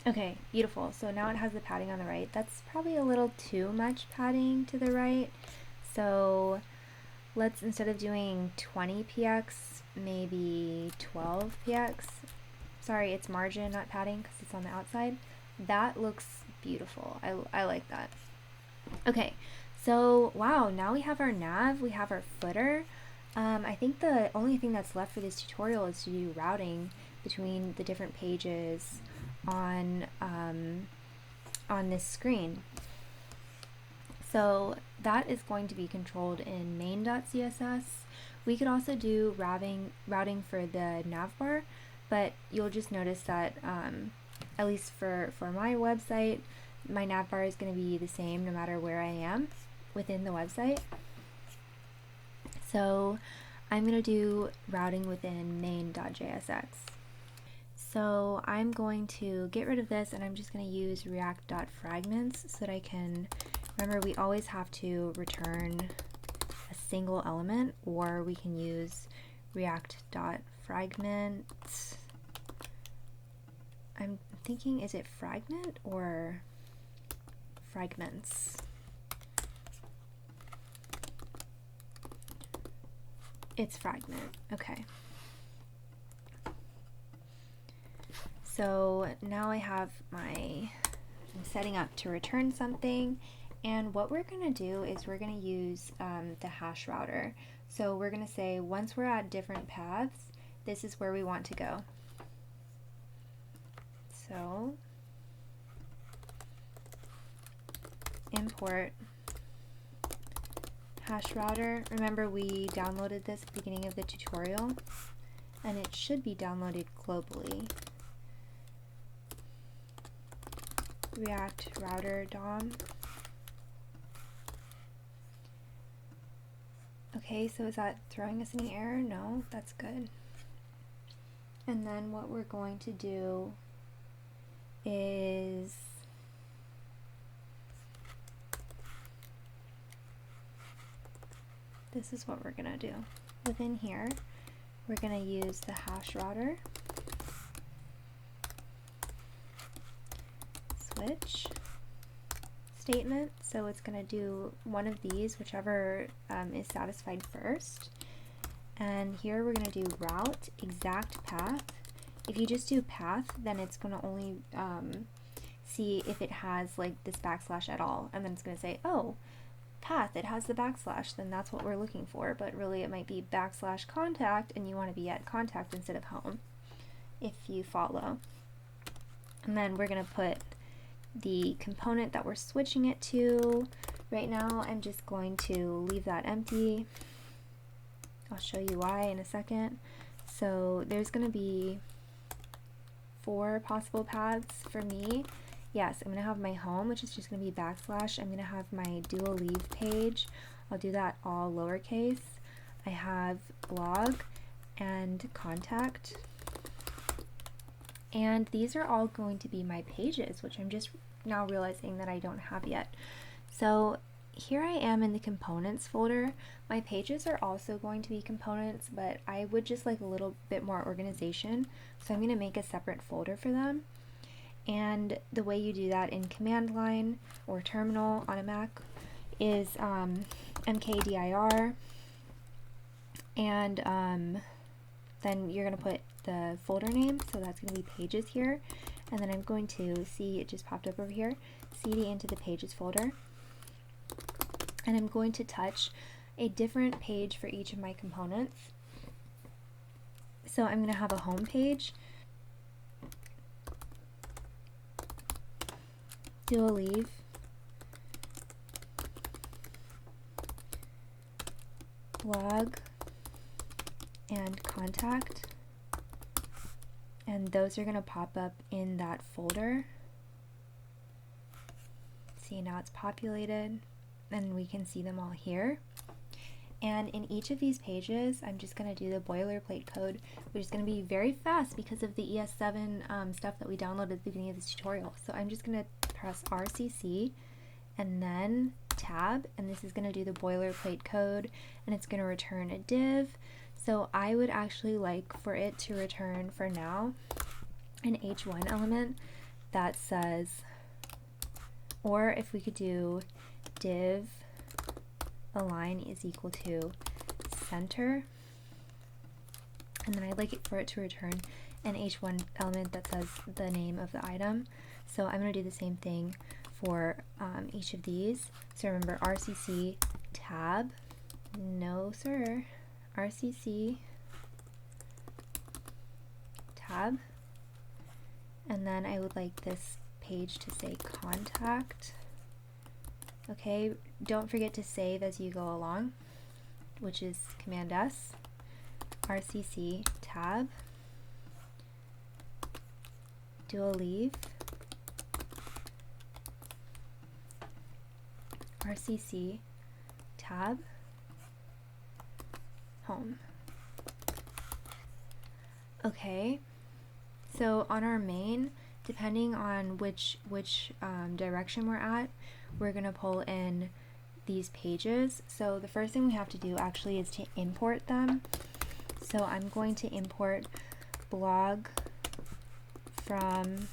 Okay, beautiful. So now it has the padding on the right. That's probably a little too much padding to the right. So let's, instead of doing 20 px, maybe 12 px. Sorry, it's margin, not padding, because it's on the outside. That looks beautiful. I like that. Okay, so wow, now we have our nav, we have our footer. I think the only thing that's left for this tutorial is to do routing between the different pages on this screen. So that is going to be controlled in main.css. We could also do routing for the navbar, but you'll just notice that at least for my website, my navbar is going to be the same no matter where I am within the website. So I'm going to do routing within main.jsx. So I'm going to get rid of this, and I'm just going to use react.fragments so that I can, remember, we always have to return a single element, or we can use react.fragment. I'm thinking, is it fragment or fragments? It's fragment. Okay. So now I have I'm setting up to return something, and what we're going to do is we're going to use the hash router. So we're going to say, once we're at different paths, this is where we want to go. So import hash router. Remember, we downloaded this at the beginning of the tutorial, and it should be downloaded globally. React router DOM. Okay, so is that throwing us any error? No, that's good. And then what we're going to do is this is what we're gonna do. Within here, we're gonna use the hash router, switch statement, so it's gonna do one of these, whichever is satisfied first. And here we're gonna do route exact path. If you just do path, then it's gonna only see if it has like this backslash at all, and then it's gonna say, oh, path, it has the backslash, then that's what we're looking for. But really it might be backslash contact, and you want to be at contact instead of home if you follow. And then we're going to put the component that we're switching it to. Right now I'm just going to leave that empty. I'll show you why in a second. So there's going to be 4 possible paths for me. Yes, I'm going to have my home, which is just going to be backslash. I'm going to have my do a leave page. I'll do that all lowercase. I have blog and contact. And these are all going to be my pages, which I'm just now realizing that I don't have yet. So here I am in the components folder. My pages are also going to be components, but I would just like a little bit more organization. So I'm going to make a separate folder for them. And the way you do that in command line or terminal on a Mac is mkdir, and then you're going to put the folder name, so that's going to be pages here, and then I'm going to see, it just popped up over here, cd into the pages folder, and I'm going to touch a different page for each of my components. So I'm going to have a home page, do a leave, blog, and contact, and those are going to pop up in that folder. See, now it's populated and we can see them all here. And in each of these pages, I'm just going to do the boilerplate code, which is going to be very fast because of the ES7 stuff that we downloaded at the beginning of this tutorial. So I'm just going to press RCC and then tab, and this is going to do the boilerplate code, and it's going to return a div. So I would actually like for it to return, for now, an H1 element that says, or if we could do div align is equal to center, and then I'd like it for it to return an H1 element that says the name of the item. So I'm going to do the same thing for each of these. So remember, RCC tab, no sir, RCC tab, and then I would like this page to say contact. Okay, don't forget to save as you go along, which is Command S, RCC tab, do a leave, RCC tab, home. Okay, so on our main, depending on which direction we're at, we're going to pull in these pages. So the first thing we have to do actually is to import them. So I'm going to import blog from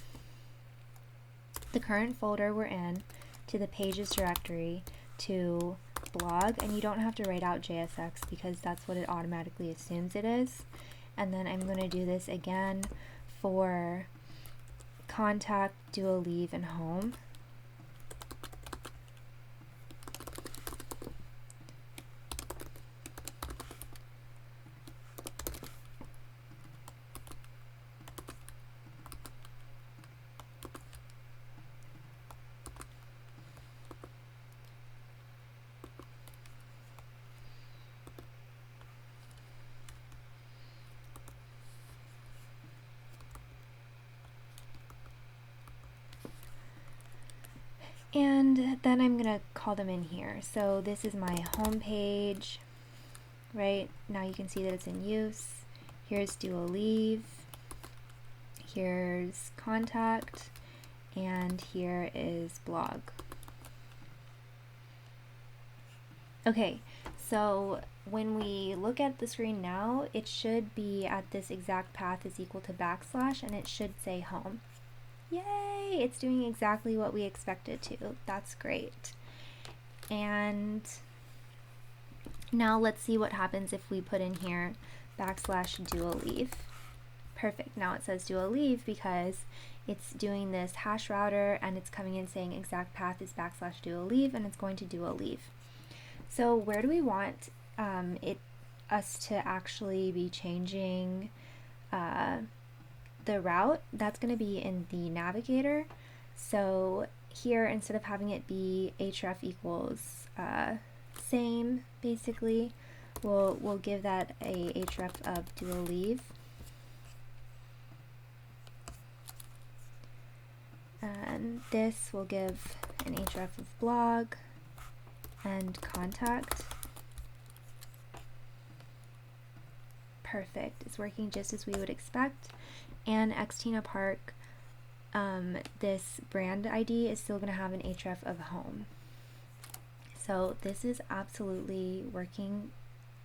the current folder we're in to the pages directory to blog, and you don't have to write out JSX because that's what it automatically assumes it is. And then I'm going to do this again for contact, do a leave, and home. And then I'm going to call them in here. So this is my home page, right? Now you can see that it's in use. Here's do a leave, here's contact, and here is blog. Okay, so when we look at the screen now, it should be at this exact path is equal to backslash, and it should say home. Yay! It's doing exactly what we expected to. That's great. And now let's see what happens if we put in here backslash do a leave. Perfect. Now it says do a leave because it's doing this hash router and it's coming in saying exact path is backslash do a leave, and it's going to do a leave. So where do we want us to actually be changing the route? That's going to be in the navigator. So here, instead of having it be href equals same, basically, we'll give that a href of do a leave. And this will give an href of blog and contact. Perfect. It's working just as we would expect. And Xtina Park, this brand ID is still going to have an href of home. So this is absolutely working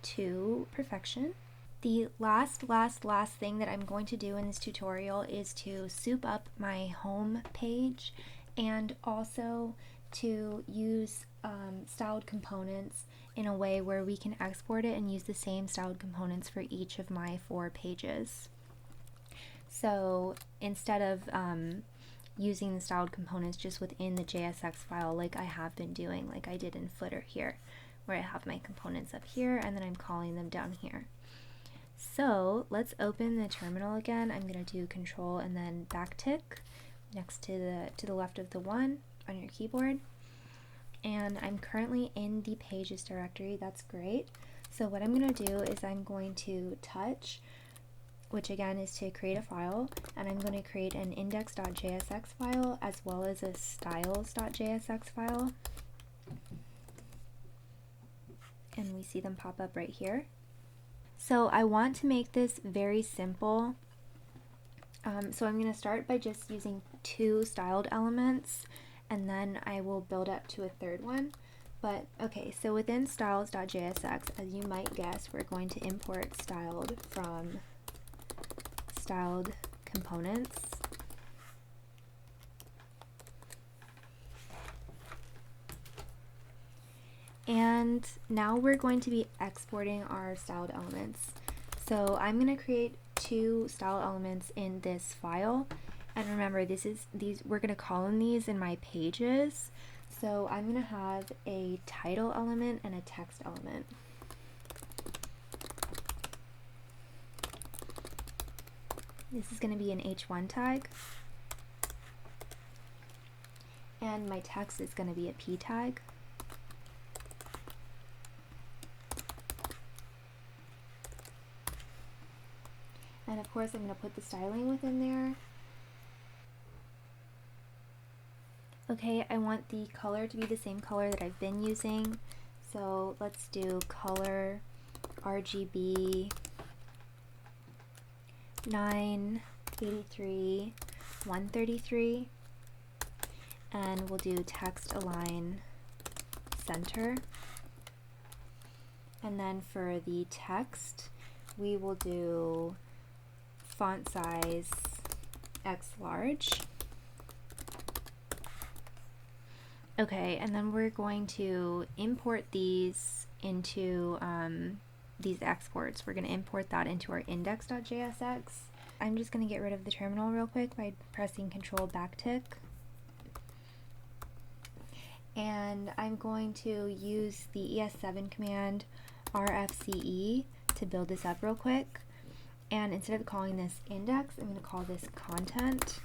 to perfection. The last thing that I'm going to do in this tutorial is to soup up my home page and also to use styled components in a way where we can export it and use the same styled components for each of my 4 pages. So instead of using the styled components just within the JSX file like I have been doing, like I did in Footer here, where I have my components up here and then I'm calling them down here. So let's open the terminal again. I'm going to do Control and then backtick next to the left of the 1 on your keyboard. And I'm currently in the pages directory. That's great. So what I'm going to do is I'm going to touch, which again is to create a file, and I'm going to create an index.jsx file as well as a styles.jsx file. And we see them pop up right here. So I want to make this very simple. So I'm going to start by just using 2 styled elements, and then I will build up to a 3rd one. But okay, so within styles.jsx, as you might guess, we're going to import styled from styled components. And now we're going to be exporting our styled elements. So I'm going to create 2 styled elements in this file. And remember, we're going to column these in my pages. So I'm going to have a title element and a text element. This is going to be an H1 tag. And my text is going to be a P tag. And of course I'm going to put the styling within there. Okay, I want the color to be the same color that I've been using. So let's do color RGB 983 133, and we'll do text align center. And then for the text, we will do font size X large. Okay, and then we're going to import these into these exports. We're going to import that into our index.jsx. I'm just going to get rid of the terminal real quick by pressing Control backtick. And I'm going to use the ES7 command RFCE to build this up real quick. And instead of calling this index, I'm going to call this content.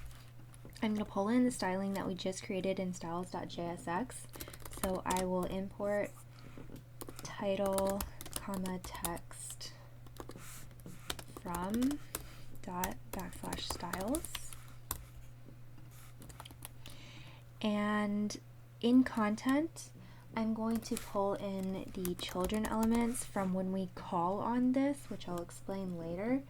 I'm going to pull in the styling that we just created in styles.jsx. So I will import title, comma, text from /styles. And in content, I'm going to pull in the children elements from when we call on this, which I'll explain later.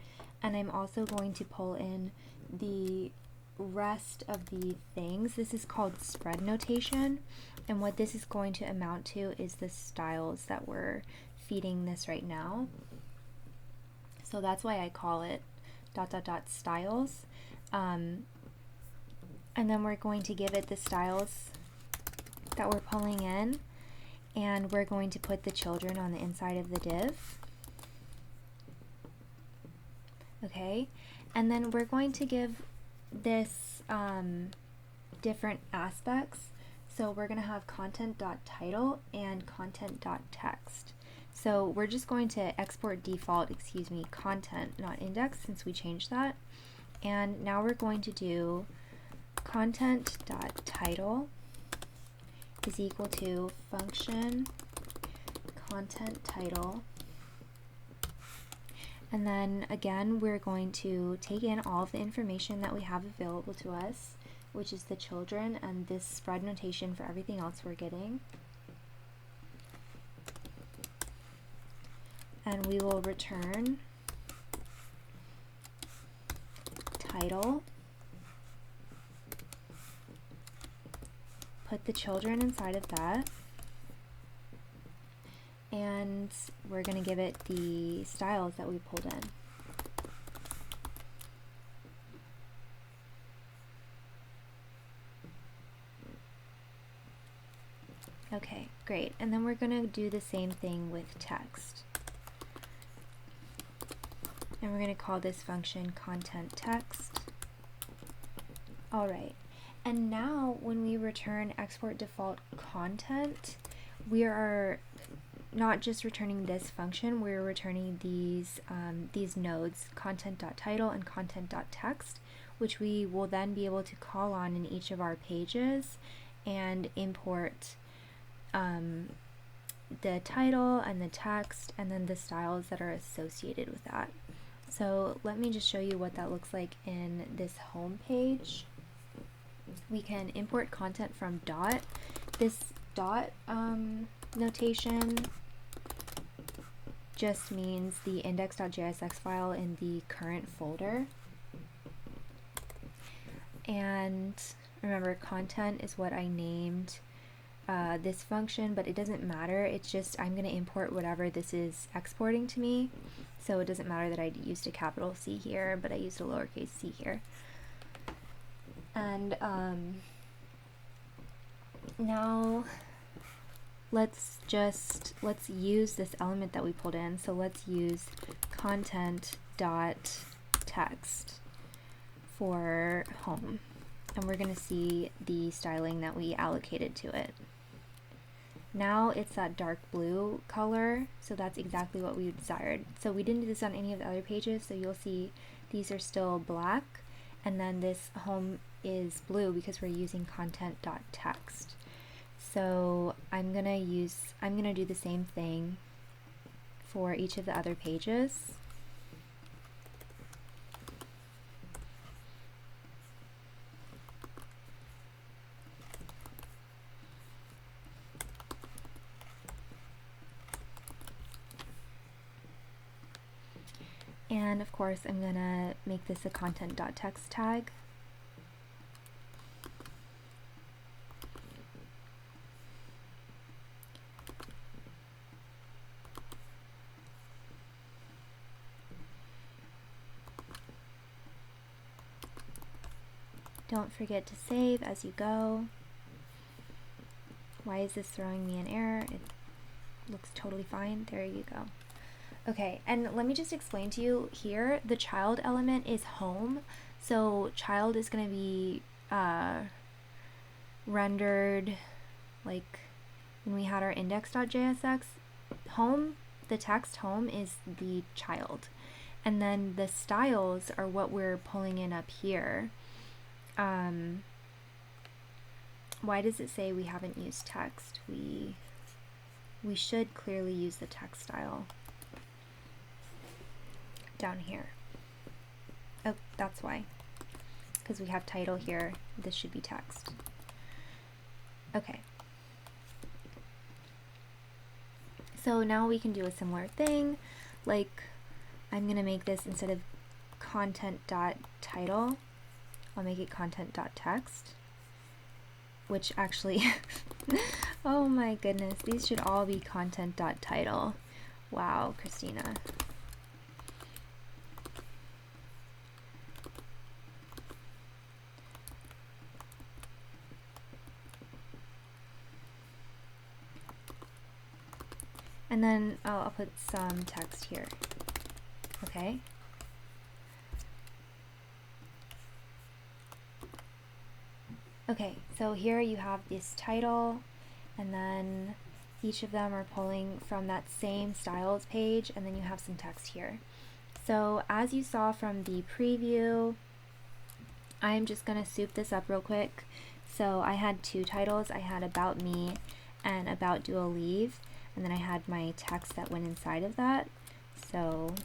And I'm also going to pull in the rest of the things. This is called spread notation, and what this is going to amount to is the styles that we're feeding this right now. So that's why I call it ... styles. And then we're going to give it the styles that we're pulling in, and we're going to put the children on the inside of the div. Okay, and then we're going to give this different aspects. So we're going to have content.title and content.text. So we're just going to export default, content, not index, since we changed that. And now we're going to do content.title is equal to function content title. And then again, we're going to take in all of the information that we have available to us. which is the children, and this spread notation for everything else we're getting. And we will return title, put the children inside of that, and we're going to give it the styles that we pulled in. Okay, great. And then we're going to do the same thing with text. And we're going to call this function content text. All right. And now when we return export default content, we are not just returning this function, we're returning these nodes, content.title and content.text, which we will then be able to call on in each of our pages and import the title and the text and then the styles that are associated with that. So let me just show you what that looks like in this home page. We can import content from dot. This dot notation just means the index.jsx file in the current folder. And remember, content is what I named this function, but it doesn't matter. It's just I'm going to import whatever this is exporting to me. So it doesn't matter that I used a capital C here, but I used a lowercase c here. And now let's use this element that we pulled in. So let's use content.text for home. And we're going to see the styling that we allocated to it. Now it's that dark blue color, so that's exactly what we desired. So we didn't do this on any of the other pages, so you'll see these are still black, and then this home is blue because we're using content.text. So I'm gonna do the same thing for each of the other pages. And of course, I'm going to make this a content.text tag. Don't forget to save as you go. Why is this throwing me an error? It looks totally fine. There you go. Okay, and let me just explain to you here, the child element is home, so child is going to be rendered like when we had our index.jsx. Home, the text home is the child, and then the styles are what we're pulling in up here. Why does it say we haven't used text? We should clearly use the text style down here. Oh, that's why. Because we have title here, this should be text. Okay. So now we can do a similar thing, like I'm going to make this, instead of content.title, I'll make it content.text, which actually, oh my goodness, these should all be content.title. Wow, Christina. And then I'll put some text here. Okay. Okay, so here you have this title, and then each of them are pulling from that same styles page, and then you have some text here. So as you saw from the preview, I'm just going to soup this up real quick. So I had two titles. I had About Me and About Dual Leave, and then I had my text that went inside of that. So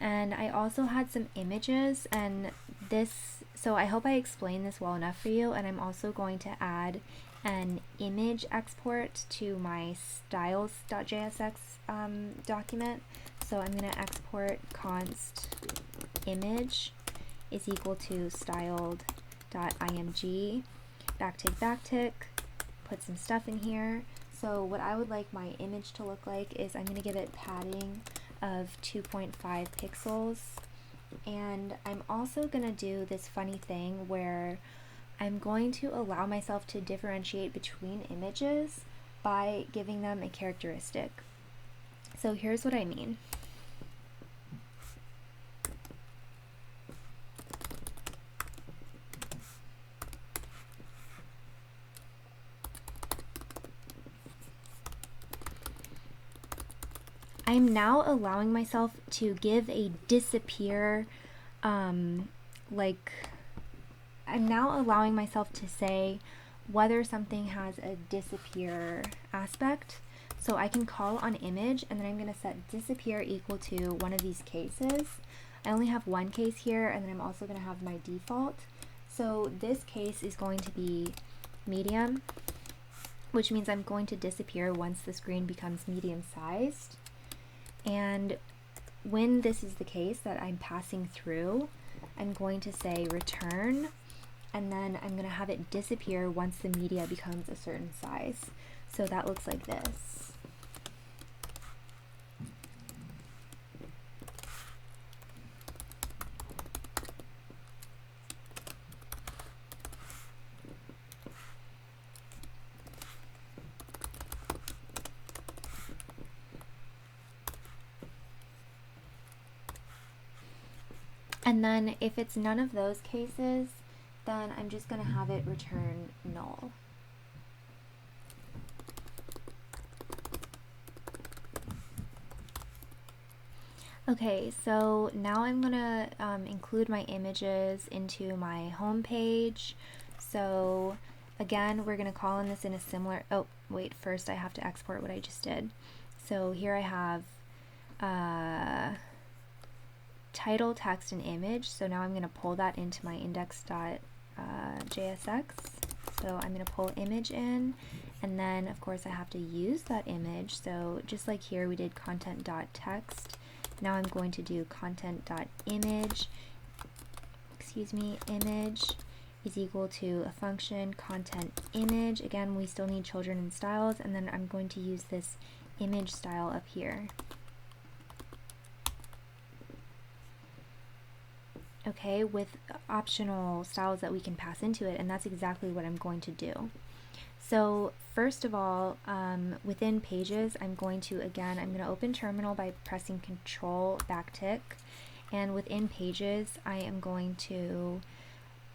And I also had some images, and so I hope I explained this well enough for you. And I'm also going to add an image export to my styles.jsx document. So I'm going to export const image is equal to styled.img, backtick, put some stuff in here. So what I would like my image to look like is I'm going to give it padding of 2.5 pixels, and I'm also going to do this funny thing where I'm going to allow myself to differentiate between images by giving them a characteristic. So here's what I mean. I'm now allowing myself to give a disappear, I'm now allowing myself to say whether something has a disappear aspect. So I can call on image, and then I'm going to set disappear equal to one of these cases. I only have one case here, and then I'm also going to have my default. So this case is going to be medium, which means I'm going to disappear once the screen becomes medium sized. And when this is the case that I'm passing through, I'm going to say return, and then I'm going to have it disappear once the media becomes a certain size. So that looks like this. And then if it's none of those cases, then I'm just going to have it return null. Okay, so now I'm going to include my images into my home page. So again, we're going to call on this in a similar, oh wait, first I have to export what I just did. So here I have title, text, and image. So now I'm going to pull that into my index.jsx. So I'm going to pull image in, and then of course I have to use that image. So just like here we did content.text, now I'm going to do content.image, image is equal to a function content image. Again, we still need children and styles, and then I'm going to use this image style up here. Okay, with optional styles that we can pass into it, and that's exactly what I'm going to do. So first of all, within pages, I'm going to open terminal by pressing Control backtick, and within pages, I am going to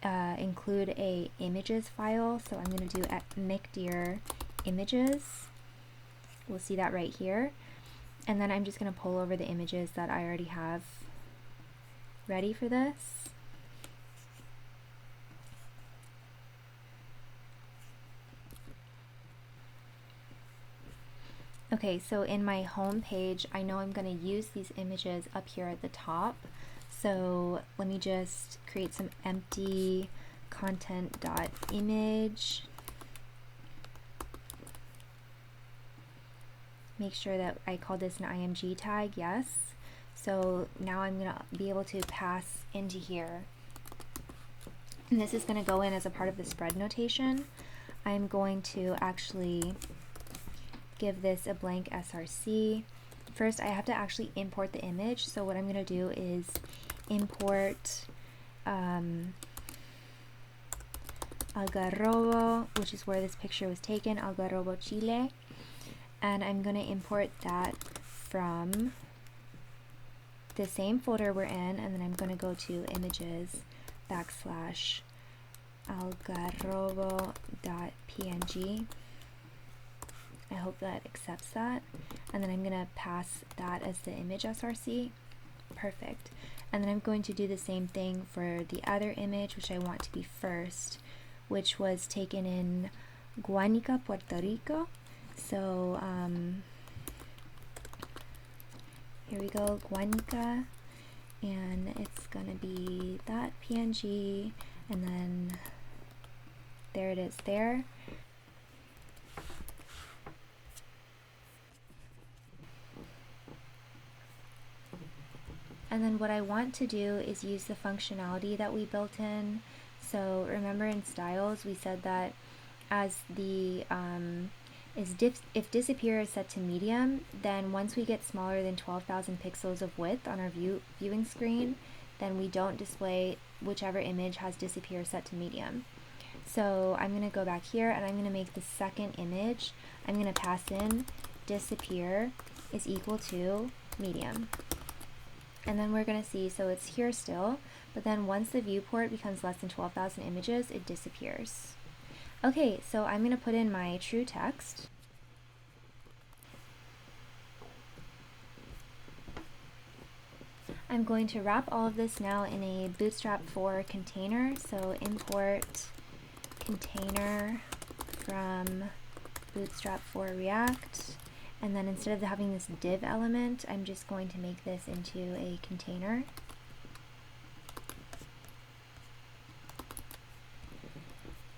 include a images file. So I'm going to do mkdir images. We'll see that right here, and then I'm just going to pull over the images that I already have ready for this. Okay, so in my home page, I know I'm going to use these images up here at the top. So let me just create some empty content.image. Make sure that I call this an img tag, yes. So now I'm going to be able to pass into here. And this is going to go in as a part of the spread notation. I'm going to actually give this a blank src. First, I have to actually import the image. So what I'm going to do is import Algarrobo, which is where this picture was taken, Algarrobo, Chile. And I'm going to import that from the same folder we're in, and then I'm going to go to images /algarrobo.png. I hope that accepts that, and then I'm going to pass that as the image src. Perfect. And then I'm going to do the same thing for the other image, which I want to be first, which was taken in Guanica, Puerto Rico. So here we go, Guanica, and it's gonna be that PNG, and then there it is there. And then what I want to do is use the functionality that we built in. So remember in styles we said that as the if disappear is set to medium, then once we get smaller than 12,000 pixels of width on our viewing screen, then we don't display whichever image has disappear set to medium. So I'm going to go back here and I'm going to make the second image. I'm going to pass in disappear is equal to medium. And then we're going to see, so it's here still, but then once the viewport becomes less than 12,000 images, it disappears. Okay, so I'm going to put in my true text. I'm going to wrap all of this now in a Bootstrap 4 container. So import container from Bootstrap 4 React. And then instead of having this div element, I'm just going to make this into a container.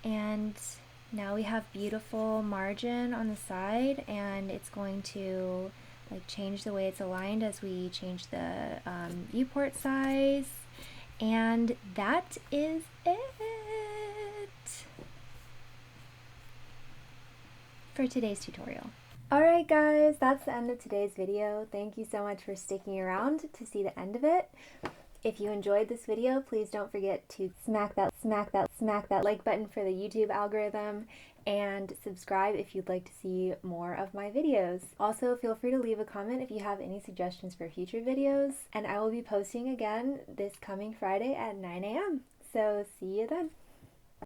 And now we have beautiful margin on the side, and it's going to like change the way it's aligned as we change the viewport size. And that is it for today's tutorial. Alright guys, that's the end of today's video. Thank you so much for sticking around to see the end of it. If you enjoyed this video, please don't forget to smack that like button for the YouTube algorithm, and subscribe if you'd like to see more of my videos. Also, feel free to leave a comment if you have any suggestions for future videos, and I will be posting again this coming Friday at 9 a.m. So see you then.